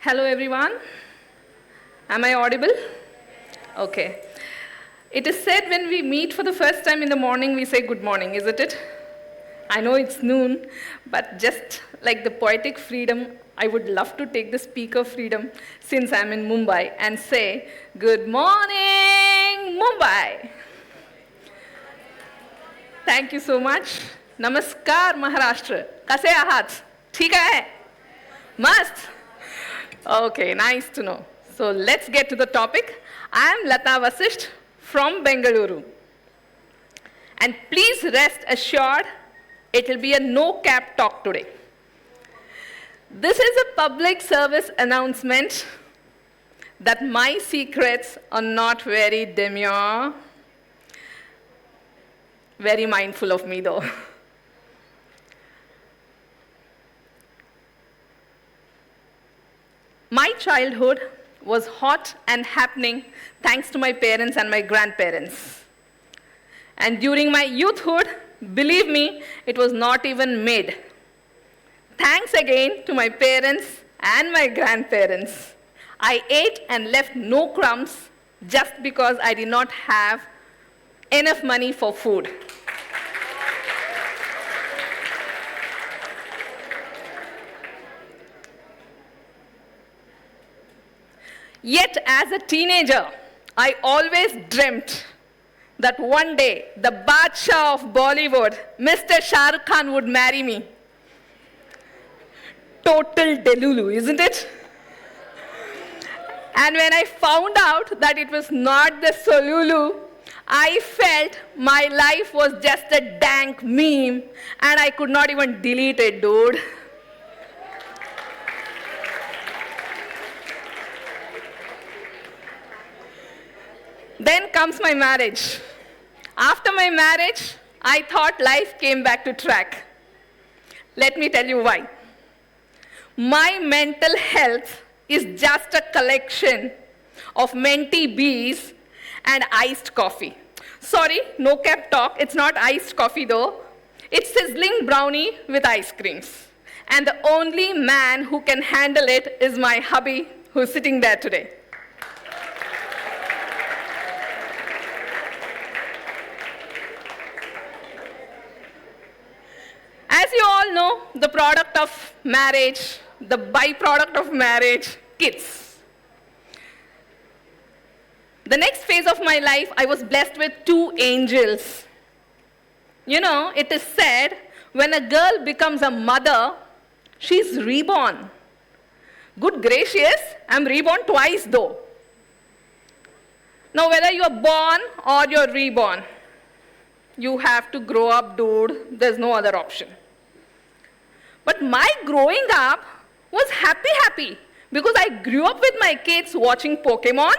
Hello, everyone. Am I audible? Okay. It is said when we meet for the first time in the morning, we say good morning, isn't it? I know it's noon, but just like the poetic freedom, I would love to take the speaker freedom since I'm in Mumbai and say, good morning, Mumbai. Thank you so much. Namaskar, Maharashtra. Kase ahat? Theek hai? Mast? Okay, nice to know. So let's get to the topic. I am Latha Vasisht from Bengaluru. And please rest assured, it will be a no-cap talk today. This is a public service announcement that my secrets are not very demure. Very mindful of me, though. My childhood was hot and happening thanks to my parents and my grandparents. And during my youthhood, believe me, it was not even made. Thanks again to my parents and my grandparents. I ate and left no crumbs just because I did not have enough money for food. Yet as a teenager, I always dreamt that one day the Badshah of Bollywood, Mr. Shah Rukh Khan, would marry me. Total delulu, isn't it? And when I found out that it was not the Solulu, I felt my life was just a dank meme and I could not even delete it, dude. Then comes my marriage. After my marriage, I thought life came back to track. Let me tell you why. My mental health is just a collection of minty bees and iced coffee. Sorry, no cap talk. It's not iced coffee though. It's sizzling brownie with ice creams. And the only man who can handle it is my hubby who's sitting there today. As you all know, the product of marriage, the byproduct of marriage, kids. The next phase of my life, I was blessed with 2 angels. You know, it is said, when a girl becomes a mother, she's reborn. Good gracious, I'm reborn twice though. Now, whether you're born or you're reborn, you have to grow up, dude. There's no other option. But my growing up was happy because I grew up with my kids watching Pokemon,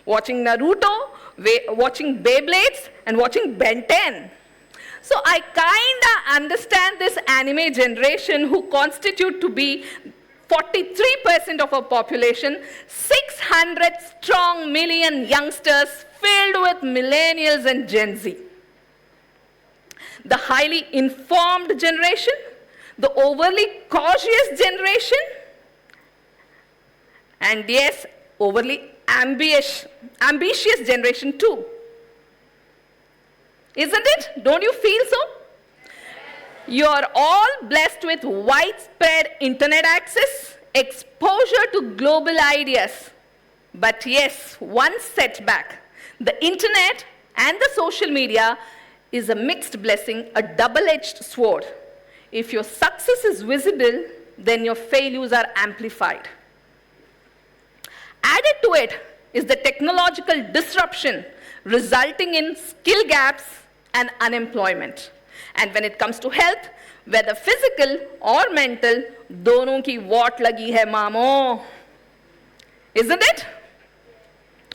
watching Naruto, watching Beyblades, and watching Ben 10. So I kinda understand this anime generation who constitute to be 43% of our population, 600 strong million youngsters filled with millennials and Gen Z. The highly informed generation, the overly cautious generation, and yes, overly ambitious generation too. Isn't it? Don't you feel so? You are all blessed with widespread internet access, exposure to global ideas. But yes, one setback. The internet and the social media is a mixed blessing, a double-edged sword. If your success is visible, then your failures are amplified. Added to it is the technological disruption resulting in skill gaps and unemployment. And when it comes to health, whether physical or mental, donon ki wart lagi hai mamo. Isn't it?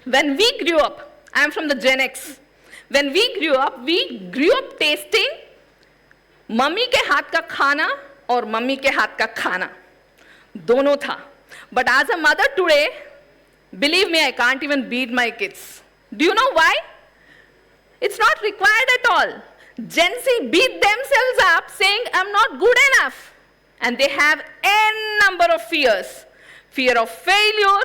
When we grew up, I'm from the Gen X. When we grew up tasting mummy के हाथ का खाना और mummy के हाथ का खाना दोनों था. But as a mother today, believe me, I can't even beat my kids. Do you know why? It's not required at all. Gen Z beat themselves up saying, I'm not good enough. And they have n number of fears. Fear of failure,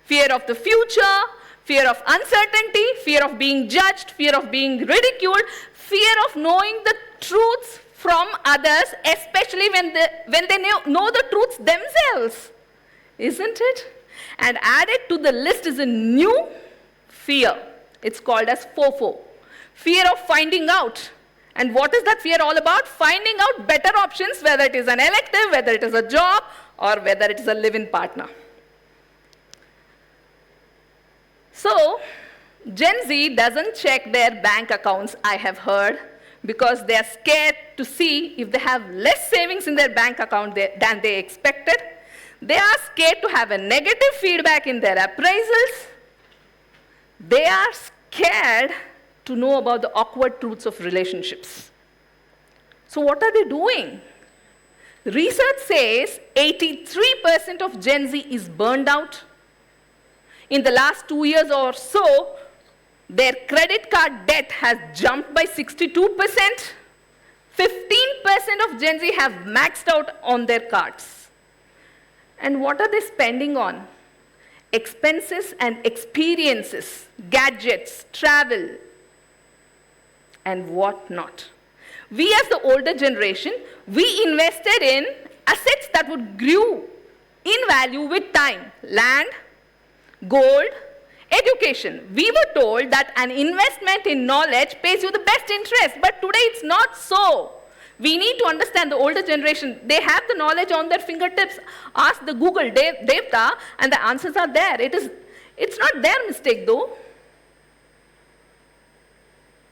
fear of the future, fear of uncertainty, fear of being judged, fear of being ridiculed, fear of knowing the truths from others, especially when they know the truths themselves. Isn't it? And added to the list is a new fear. It's called as FOFO. Fear of finding out. And what is that fear all about? Finding out better options, whether it is an elective, whether it is a job, or whether it is a live-in partner. So, Gen Z doesn't check their bank accounts, I have heard, because they are scared to see if they have less savings in their bank account than they expected. They are scared to have a negative feedback in their appraisals. They are scared to know about the awkward truths of relationships. So what are they doing? Research says 83% of Gen Z is burned out. In the last 2 years or so, their credit card debt has jumped by 62%. 15% of Gen Z have maxed out on their cards. And what are they spending on? Expenses and experiences, gadgets, travel, and what not. We as the older generation, we invested in assets that would grow in value with time. Land, gold, education. We were told that an investment in knowledge pays you the best interest, but today it's not so. We need to understand the older generation. They have the knowledge on their fingertips. Ask the Google Devta, and the answers are there. It's not their mistake, though.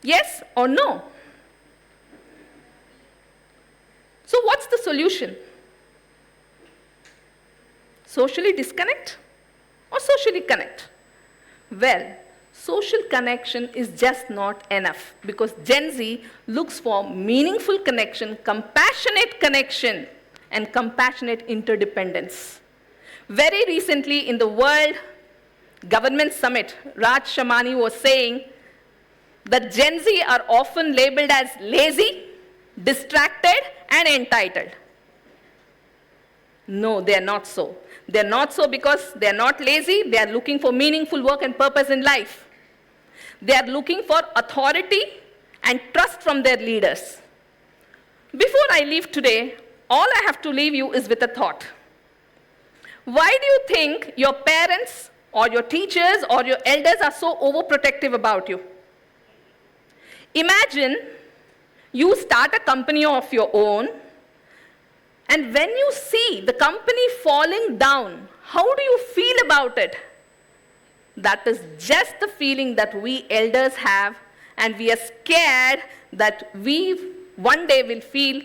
Yes or no? So what's the solution? Socially disconnect or socially connect? Well, social connection is just not enough, because Gen Z looks for meaningful connection, connection, and compassionate interdependence. Very recently in the World Government Summit, Raj Shamani was saying that Gen Z are often labeled as lazy, distracted, and entitled. No, they are not so. They are not so because they are not lazy. They are looking for meaningful work and purpose in life. They are looking for authority and trust from their leaders. Before I leave today, all I have to leave you is with a thought. Why do you think your parents or your teachers or your elders are so overprotective about you? Imagine you start a company of your own, and when you see the company falling down, how do you feel about it? That is just the feeling that we elders have, and we are scared that we one day will feel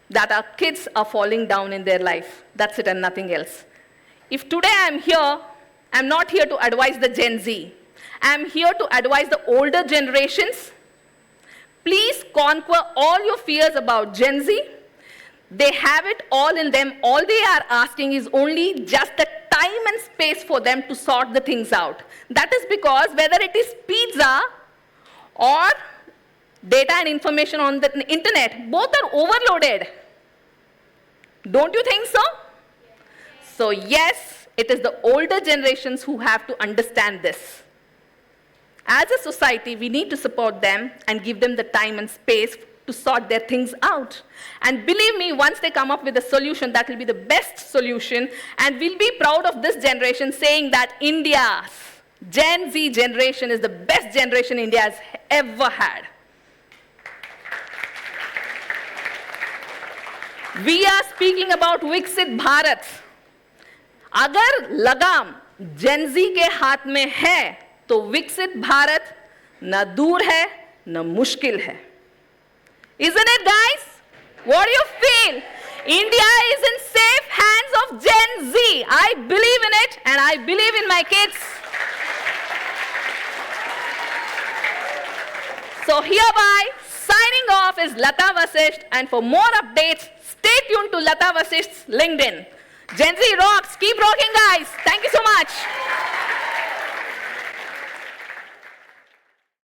that our kids are falling down in their life. That's it and nothing else. If today I'm here, I'm not here to advise the Gen Z. I'm here to advise the older generations. Please conquer all your fears about Gen Z. They have it all in them. All they are asking is only just the time and space for them to sort the things out. That is because whether it is pizza or data and information on the internet, both are overloaded. Don't you think so? So yes, it is the older generations who have to understand this. As a society, we need to support them and give them the time and space to sort their things out. And believe me, once they come up with a solution, that will be the best solution. And we'll be proud of this generation saying that India's Gen Z generation is the best generation India has ever had. We are speaking about Viksit Bharat. अगर लगाम Gen Z के हाथ में है, तो विकसित भारत न दूर है, न मुश्किल है. Isn't it, guys? What do you feel? India is in safe hands of Gen Z. I believe in it, and I believe in my kids. So hereby, signing off is Latha Vasisht, and for more updates, stay tuned to Latha Vasisht's LinkedIn. Gen Z rocks. Keep rocking, guys. Thank you so much.